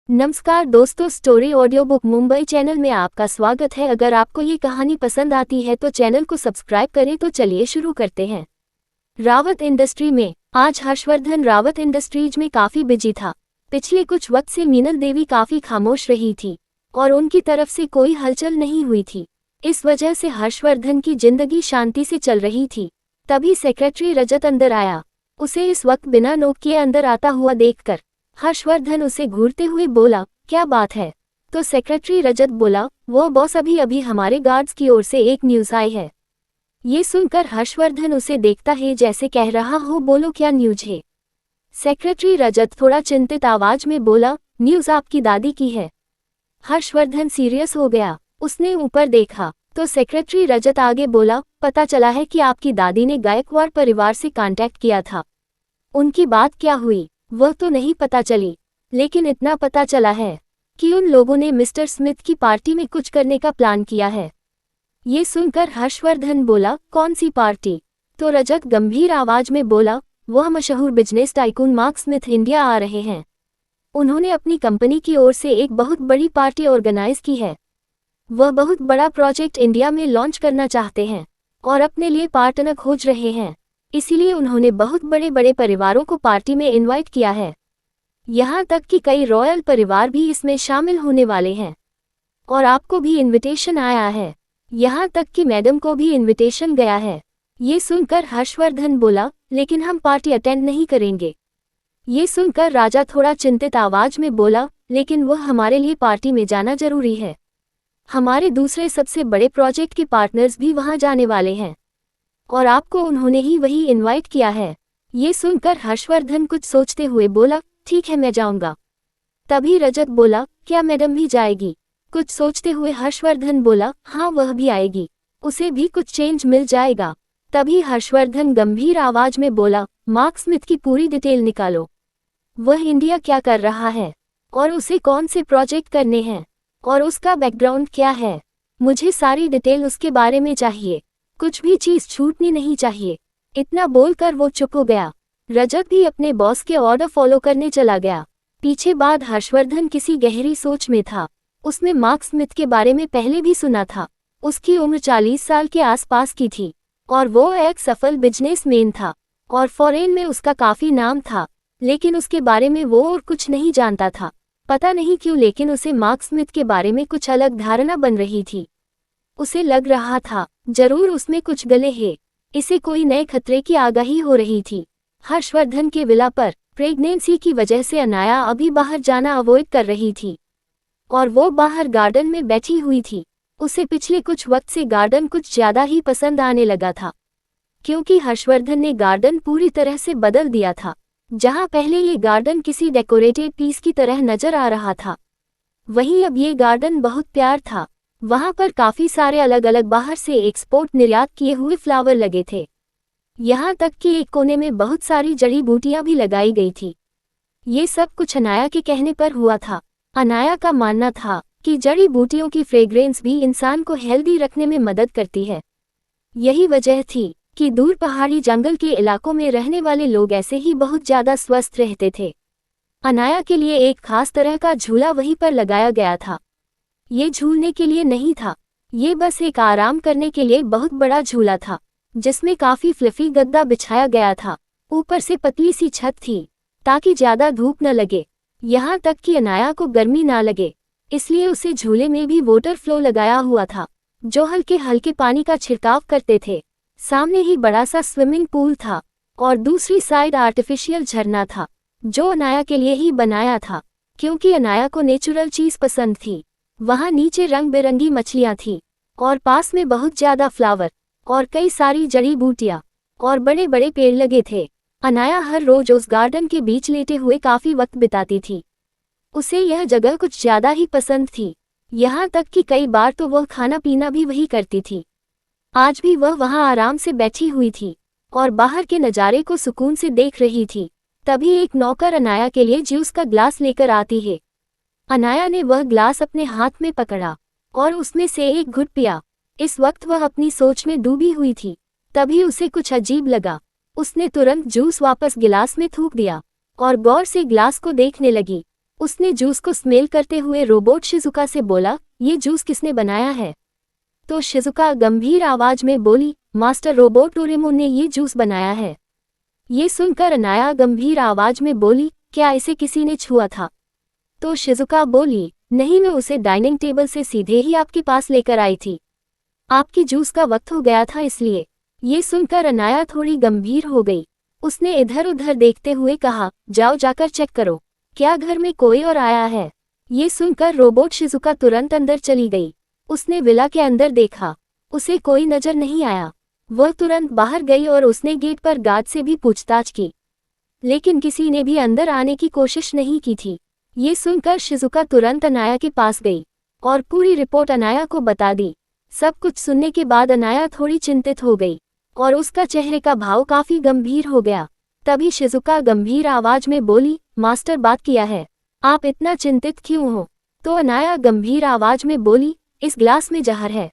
नमस्कार दोस्तों, story audio book Mumbai channel में आपका स्वागत है। अगर आपको ये कहानी पसंद आती है तो चैनल को सब्सक्राइब करें। तो चलिए शुरू करते हैं। रावत इंडस्ट्री में आज हर्षवर्धन रावत इंडस्ट्रीज में काफी बिजी था। पिछले कुछ वक्त से मीनल देवी काफी खामोश रही थी और उनकी तरफ से कोई हलचल नहीं हुई थी। इस वजह से हर्षवर्धन की जिंदगी शांति से चल रही थी। तभी सेक्रेटरी रजत अंदर आया। उसे इस वक्त बिना नोक किए अंदर आता हुआ देखकर हर्षवर्धन उसे घूरते हुए बोला, क्या बात है? तो सेक्रेटरी रजत बोला, वो बॉस, अभी अभी हमारे गार्ड्स की ओर से एक न्यूज़ आई है। ये सुनकर हर्षवर्धन उसे देखता है जैसे कह रहा हो, बोलो क्या न्यूज़ है? सेक्रेटरी रजत थोड़ा चिंतित आवाज में बोला, न्यूज़ आपकी दादी की है। हर्षवर्धन सीरियस हो गया। उसने ऊपर देखा तो सेक्रेटरी रजत आगे बोला, पता चला है कि आपकी दादी ने गायकवाड़ परिवार से कांटेक्ट किया था। उनकी बात क्या हुई वह तो नहीं पता चली, लेकिन इतना पता चला है कि उन लोगों ने मिस्टर स्मिथ की पार्टी में कुछ करने का प्लान किया है। ये सुनकर हर्षवर्धन बोला, कौन सी पार्टी? तो रजत गंभीर आवाज में बोला, वह मशहूर business tycoon Mark Smith India आ रहे हैं। उन्होंने अपनी कंपनी की ओर से एक बहुत बड़ी पार्टी ऑर्गेनाइज की है। वह बहुत बड़ा प्रोजेक्ट इंडिया में लॉन्च करना चाहते हैं और अपने लिए पार्टनर खोज रहे हैं। इसीलिए उन्होंने बहुत बड़े बड़े परिवारों को पार्टी में इनवाइट किया है। यहाँ तक कि कई रॉयल परिवार भी इसमें शामिल होने वाले हैं और आपको भी इनविटेशन आया है। यहाँ तक कि मैडम को भी इनविटेशन गया है। ये सुनकर हर्षवर्धन बोला, लेकिन हम पार्टी अटेंड नहीं करेंगे। ये सुनकर राजा थोड़ा चिंतित आवाज में बोला, लेकिन वह हमारे लिए पार्टी में जाना जरूरी है। हमारे दूसरे सबसे बड़े प्रोजेक्ट के पार्टनर्स भी वहां जाने वाले हैं और आपको उन्होंने ही वही इनवाइट किया है। ये सुनकर हर्षवर्धन कुछ सोचते हुए बोला, ठीक है मैं जाऊंगा। तभी रजत बोला, क्या मैडम भी जाएगी? कुछ सोचते हुए हर्षवर्धन बोला, हाँ वह भी आएगी, उसे भी कुछ चेंज मिल जाएगा। तभी हर्षवर्धन गंभीर आवाज में बोला, मार्क स्मिथ की पूरी डिटेल निकालो। वह इंडिया क्या कर रहा है और उसे कौन से प्रोजेक्ट करने हैं और उसका बैकग्राउंड क्या है? मुझे सारी डिटेल उसके बारे में चाहिए, कुछ भी चीज छूटनी नहीं चाहिए। इतना बोलकर वो चुप हो गया। रजत भी अपने बॉस के ऑर्डर फॉलो करने चला गया। पीछे बाद हर्षवर्धन किसी गहरी सोच में था। उसने मार्क स्मिथ के बारे में पहले भी सुना था। उसकी उम्र 40 साल के आसपास की थी और वो एक सफल बिजनेसमैन था और फॉरेन में उसका काफी नाम था, लेकिन उसके बारे में वो और कुछ नहीं जानता था। पता नहीं क्यों, लेकिन उसे मार्क स्मिथ के बारे में कुछ अलग धारणा बन रही थी। उसे लग रहा था जरूर उसमें कुछ गले है। इसे कोई नए खतरे की आगाही हो रही थी। हर्षवर्धन के विला पर प्रेगनेंसी की वजह से अनाया अभी बाहर जाना अवॉइड कर रही थी और वो बाहर गार्डन में बैठी हुई थी। उसे पिछले कुछ वक्त से गार्डन कुछ ज्यादा ही पसंद आने लगा था, क्योंकि हर्षवर्धन ने गार्डन पूरी तरह से बदल दिया था। जहां पहले ये गार्डन किसी डेकोरेटेड पीस की तरह नजर आ रहा था, वहीं अब ये गार्डन बहुत प्यार था। वहां पर काफी सारे अलग अलग बाहर से एक्सपोर्ट निर्यात किए हुए फ्लावर लगे थे। यहाँ तक कि एक कोने में बहुत सारी जड़ी बूटियां भी लगाई गई थी। ये सब कुछ अनाया के कहने पर हुआ था। अनाया का मानना था कि जड़ी बूटियों की फ्रेग्रेंस भी इंसान को हेल्दी रखने में मदद करती है। यही वजह थी कि दूर पहाड़ी जंगल के इलाकों में रहने वाले लोग ऐसे ही बहुत ज्यादा स्वस्थ रहते थे। अनाया के लिए एक खास तरह का झूला वहीं पर लगाया गया था। ये झूलने के लिए नहीं था, ये बस एक आराम करने के लिए बहुत बड़ा झूला था, जिसमें काफी फ्लफी गद्दा बिछाया गया था। ऊपर से पतली सी छत थी ताकि ज्यादा धूप न लगे, यहाँ तक कि अनाया को गर्मी ना लगे। इसलिए उसे झूले में भी वाटर फ्लो लगाया हुआ था, जो हल्के हल्के पानी का छिड़काव करते थे। सामने ही बड़ा सा स्विमिंग पूल था और दूसरी साइड आर्टिफिशियल झरना था, जो अनाया के लिए ही बनाया था, क्योंकि अनाया को नेचुरल चीज पसंद थी। वहां नीचे रंग बिरंगी मछलियां थी और पास में बहुत ज्यादा फ्लावर और कई सारी जड़ी बूटियां और बड़े बड़े पेड़ लगे थे। अनाया हर रोज उस गार्डन के बीच लेटे हुए काफी वक्त बिताती थी। उसे यह जगह कुछ ज्यादा ही पसंद थी, यहाँ तक कि कई बार तो वह खाना पीना भी वही करती थी। आज भी वह वहां आराम से बैठी हुई थी और बाहर के नज़ारे को सुकून से देख रही थी। तभी एक नौकर अनाया के लिए जूस का ग्लास लेकर आती है। अनाया ने वह ग्लास अपने हाथ में पकड़ा और उसमें से एक घुट पिया। इस वक्त वह अपनी सोच में डूबी हुई थी। तभी उसे कुछ अजीब लगा। उसने तुरंत जूस वापस गिलास में थूक दिया और गौर से ग्लास को देखने लगी। उसने जूस को स्मेल करते हुए रोबोट शिजुका से बोला, ये जूस किसने बनाया है? तो शिजुका गंभीर आवाज में बोली, मास्टर रोबोट डोरेमोन ने ये जूस बनाया है। ये सुनकर अनाया गंभीर आवाज में बोली, क्या इसे किसी ने छुआ था? तो शिजुका बोली, नहीं, मैं उसे डाइनिंग टेबल से सीधे ही आपके पास लेकर आई थी। आपकी जूस का वक्त हो गया था इसलिए। ये सुनकर अनाया थोड़ी गंभीर हो गई। उसने इधर उधर देखते हुए कहा, जाओ जाकर चेक करो, क्या घर में कोई और आया है? ये सुनकर रोबोट शिजुका तुरंत अंदर चली गई। उसने विला के अंदर देखा, उसे कोई नजर नहीं आया। वह तुरंत बाहर गई और उसने गेट पर गार्ड से भी पूछताछ की, लेकिन किसी ने भी अंदर आने की कोशिश नहीं की थी। ये सुनकर शिजुका तुरंत अनाया के पास गई और पूरी रिपोर्ट अनाया को बता दी। सब कुछ सुनने के बाद अनाया थोड़ी चिंतित हो गई और उसका चेहरे का भाव काफी गंभीर हो गया। तभी शिजुका गंभीर आवाज में बोली, मास्टर बात किया है, आप इतना चिंतित क्यों हो? तो अनाया गंभीर आवाज में बोली, इस ग्लास में जहर है।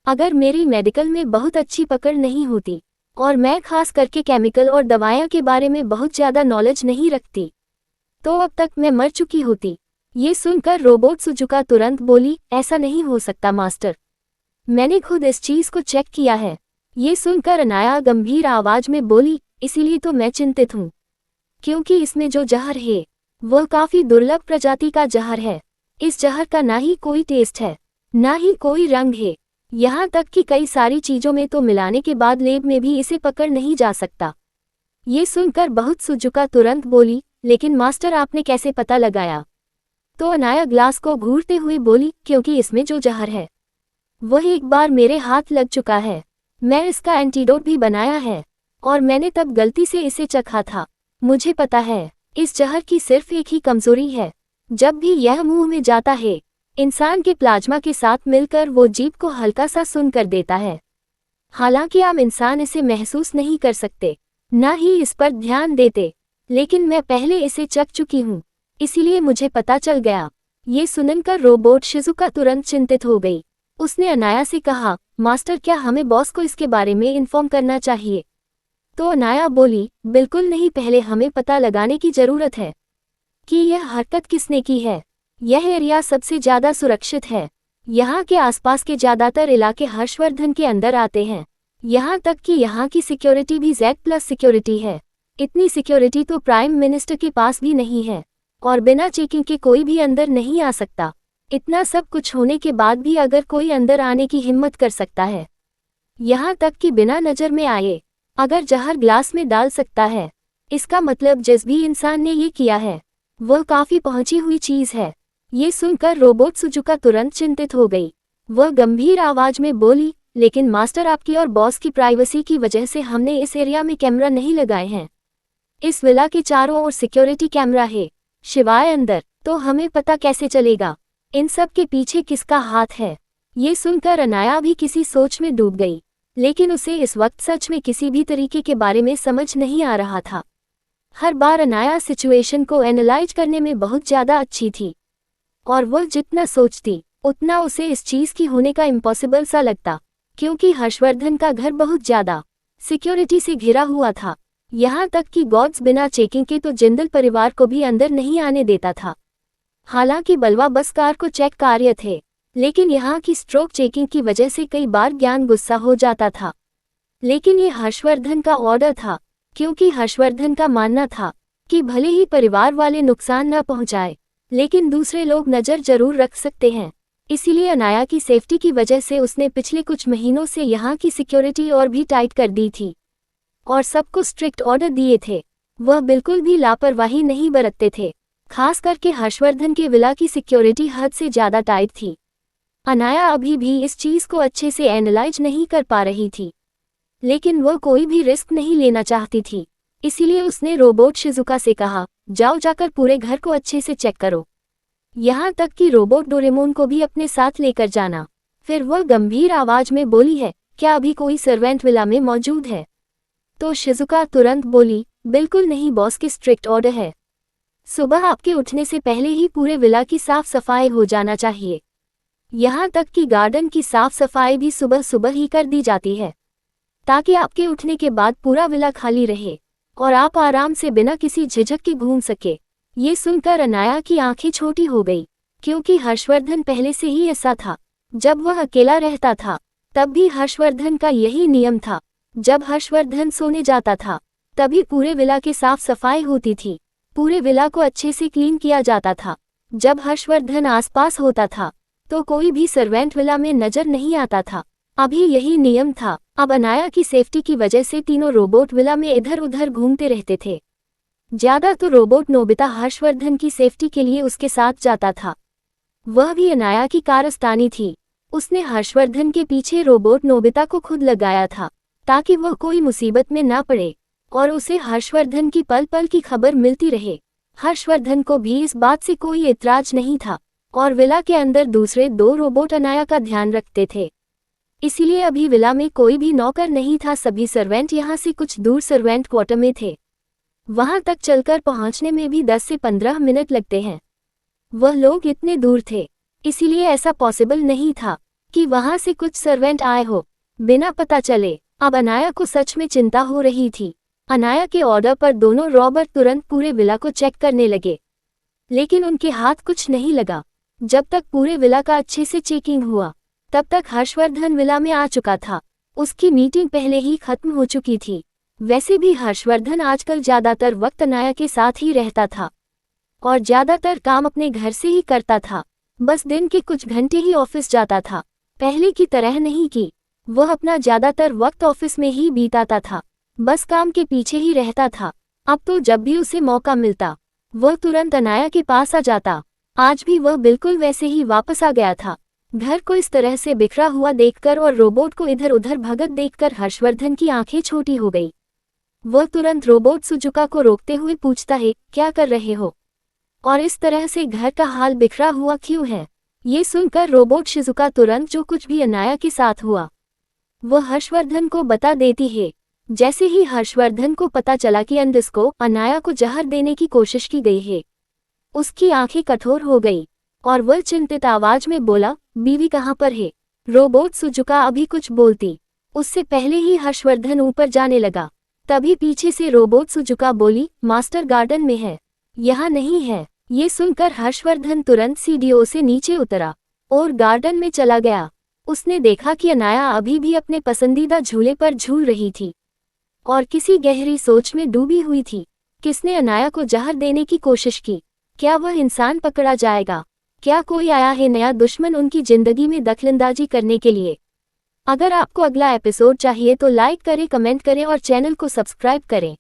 अगर मेरी मेडिकल में बहुत अच्छी पकड़ नहीं होती और मैं खास करके केमिकल और दवाइयों के बारे में बहुत ज्यादा नॉलेज नहीं रखती, तो अब तक मैं मर चुकी होती। ये सुनकर रोबोट शिजुका तुरंत बोली, ऐसा नहीं हो सकता मास्टर, मैंने खुद इस चीज को चेक किया है। ये सुनकर अनाया गंभीर आवाज में बोली, इसीलिए तो मैं चिंतित हूँ, क्योंकि इसमें जो जहर है वह काफी दुर्लभ प्रजाति का जहर है। इस जहर का ना ही कोई टेस्ट है, ना ही कोई रंग है, यहाँ तक कि कई सारी चीजों में तो मिलाने के बाद लैब में भी इसे पकड़ नहीं जा सकता। ये सुनकर बहुत शिजुका तुरंत बोली, लेकिन मास्टर आपने कैसे पता लगाया? तो अनाया ग्लास को घूरते हुए बोली, क्योंकि इसमें जो जहर है वह एक बार मेरे हाथ लग चुका है। मैं इसका एंटीडोट भी बनाया है और मैंने तब गलती से इसे चखा था। मुझे पता है इस जहर की सिर्फ एक ही कमजोरी है, जब भी यह मुंह में जाता है इंसान के प्लाज्मा के साथ मिलकर वो जीभ को हल्का सा सुन कर देता है। हालांकि आम इंसान इसे महसूस नहीं कर सकते, ना ही इस पर ध्यान देते, लेकिन मैं पहले इसे चख चुकी हूँ, इसीलिए मुझे पता चल गया। ये सुनकर रोबोट शिजुका तुरंत चिंतित हो गई। उसने अनाया से कहा, मास्टर क्या हमें बॉस को इसके बारे में इन्फॉर्म करना चाहिए? तो अनाया बोली, बिल्कुल नहीं, पहले हमें पता लगाने की जरूरत है कि यह हरकत किसने की है। यह एरिया सबसे ज्यादा सुरक्षित है, यहाँ के आसपास के ज्यादातर इलाके हर्षवर्धन के अंदर आते हैं, यहाँ तक कि यहाँ की सिक्योरिटी भी Z+ सिक्योरिटी है। इतनी सिक्योरिटी तो प्राइम मिनिस्टर के पास भी नहीं है और बिना चेकिंग के कोई भी अंदर नहीं आ सकता। इतना सब कुछ होने के बाद भी अगर कोई अंदर आने की हिम्मत कर सकता है, यहाँ तक कि बिना नजर में आए अगर जहर ग्लास में डाल सकता है, इसका मतलब जिस भी इंसान ने ये किया है वह काफी पहुंची हुई चीज है। ये सुनकर रोबोट शिजुका तुरंत चिंतित हो गई। वह गंभीर आवाज में बोली, लेकिन मास्टर आपकी और बॉस की प्राइवेसी की वजह से हमने इस एरिया में कैमरा नहीं लगाए हैं। इस विला के चारों ओर सिक्योरिटी कैमरा है, शिवाय अंदर, तो हमें पता कैसे चलेगा इन सब के पीछे किसका हाथ है? ये सुनकर अनाया भी किसी सोच में डूब गई, लेकिन उसे इस वक्त सच में किसी भी तरीके के बारे में समझ नहीं आ रहा था। हर बार अनाया सिचुएशन को एनालाइज करने में बहुत ज्यादा अच्छी थी और वह जितना सोचती उतना उसे इस चीज की होने का इम्पॉसिबल सा लगता, क्योंकि हर्षवर्धन का घर बहुत ज्यादा सिक्योरिटी से घिरा हुआ था। यहाँ तक कि गॉड्स बिना चेकिंग के तो जिंदल परिवार को भी अंदर नहीं आने देता था। हालांकि बलवा बस कार को चेक कार्य थे, लेकिन यहाँ की स्ट्रोक चेकिंग की वजह से कई बार ज्ञान गुस्सा हो जाता था। लेकिन ये हर्षवर्धन का ऑर्डर था, क्योंकि हर्षवर्धन का मानना था कि भले ही परिवार वाले नुकसान न पहुंचाए, लेकिन दूसरे लोग नजर जरूर रख सकते हैं। इसीलिए अनाया की सेफ्टी की वजह से उसने पिछले कुछ महीनों से यहाँ की सिक्योरिटी और भी टाइट कर दी थी और सबको स्ट्रिक्ट ऑर्डर दिए थे। वह बिल्कुल भी लापरवाही नहीं बरतते थे, खास करके हर्षवर्धन के विला की सिक्योरिटी हद से ज्यादा टाइट थी। अनाया अभी भी इस चीज को अच्छे से एनालाइज नहीं कर पा रही थी, लेकिन वह कोई भी रिस्क नहीं लेना चाहती थी। इसीलिए उसने रोबोट शिजुका से कहा, जाओ जाकर पूरे घर को अच्छे से चेक करो, यहाँ तक कि रोबोट डोरेमोन को भी अपने साथ लेकर जाना। फिर वह गंभीर आवाज में बोली है, क्या अभी कोई सर्वेंट विला में मौजूद है? तो शिजुका तुरंत बोली, बिल्कुल नहीं बॉस, के स्ट्रिक्ट ऑर्डर है। सुबह आपके उठने से पहले ही पूरे विला की साफ सफाई हो जाना चाहिए। यहाँ तक कि गार्डन की साफ सफाई भी सुबह सुबह ही कर दी जाती है, ताकि आपके उठने के बाद पूरा विला खाली रहे और आप आराम से बिना किसी झिझक के घूम सके। ये सुनकर अनाया की आंखें छोटी हो गई, क्योंकि हर्षवर्धन पहले से ही ऐसा था। जब वह अकेला रहता था तब भी हर्षवर्धन का यही नियम था। जब हर्षवर्धन सोने जाता था तभी पूरे विला की साफ सफाई होती थी, पूरे विला को अच्छे से क्लीन किया जाता था। जब हर्षवर्धन आसपास होता था तो कोई भी सर्वेंट विला में नजर नहीं आता था। अभी यही नियम था। अब अनाया की सेफ्टी की वजह से तीनों रोबोट विला में इधर उधर घूमते रहते थे। ज्यादा तो रोबोट नोबिता हर्षवर्धन की सेफ्टी के लिए उसके साथ जाता था। वह भी अनाया की कारस्तानी थी। उसने हर्षवर्धन के पीछे रोबोट नोबिता को खुद लगाया था, ताकि वह कोई मुसीबत में ना पड़े और उसे हर्षवर्धन की पल पल की खबर मिलती रहे। हर्षवर्धन को भी इस बात से कोई एतराज नहीं था और विला के अंदर दूसरे 2 रोबोट अनाया का ध्यान रखते थे। इसीलिए अभी विला में कोई भी नौकर नहीं था। सभी सर्वेंट यहाँ से कुछ दूर सर्वेंट क्वार्टर में थे। वहां तक चलकर पहुंचने में भी 10 से 15 मिनट लगते हैं। वह लोग इतने दूर थे, इसीलिए ऐसा पॉसिबल नहीं था कि वहां से कुछ सर्वेंट आए हो बिना पता चले। अब अनाया को सच में चिंता हो रही थी। अनाया के ऑर्डर पर दोनों रॉबर तुरंत पूरे विला को चेक करने लगे, लेकिन उनके हाथ कुछ नहीं लगा। जब तक पूरे विला का अच्छे से चेकिंग हुआ तब तक हर्षवर्धन विला में आ चुका था। उसकी मीटिंग पहले ही खत्म हो चुकी थी। वैसे भी हर्षवर्धन आजकल ज्यादातर वक्त अनाया के साथ ही रहता था और ज्यादातर काम अपने घर से ही करता था। बस दिन के कुछ घंटे ही ऑफिस जाता था, पहले की तरह नहीं कि वह अपना ज्यादातर वक्त ऑफिस में ही बीताता था, बस काम के पीछे ही रहता था। अब तो जब भी उसे मौका मिलता वह तुरंत अनाया के पास आ जाता। आज भी वह बिल्कुल वैसे ही वापस आ गया था। घर को इस तरह से बिखरा हुआ देखकर और रोबोट को इधर उधर भगत देखकर हर्षवर्धन की आंखें छोटी हो गई। वह तुरंत रोबोट सुजुका को रोकते हुए पूछता है, क्या कर रहे हो और इस तरह से घर का हाल बिखरा हुआ क्यों है? ये सुनकर रोबोट शिजुका तुरंत जो कुछ भी अनाया के साथ हुआ वह हर्षवर्धन को बता देती है। जैसे ही हर्षवर्धन को पता चला कि अंडिस को अनाया को जहर देने की कोशिश की गई है, उसकी आंखें कठोर हो गई और वह चिंतित आवाज में बोला, बीवी कहाँ पर है? रोबोट सुजुका अभी कुछ बोलती उससे पहले ही हर्षवर्धन ऊपर जाने लगा। तभी पीछे से रोबोट सुजुका बोली, मास्टर गार्डन में है, यहाँ नहीं है। ये सुनकर हर्षवर्धन तुरंत सीढ़ियों से नीचे उतरा और गार्डन में चला गया। उसने देखा कि अनाया अभी भी अपने पसंदीदा झूले पर झूल रही थी और किसी गहरी सोच में डूबी हुई थी। किसने अनाया को जहर देने की कोशिश की? क्या वह इंसान पकड़ा जाएगा? क्या कोई आया है नया दुश्मन उनकी जिंदगी में दखलंदाजी करने के लिए? अगर आपको अगला एपिसोड चाहिए तो लाइक करें, कमेंट करें और चैनल को सब्सक्राइब करें।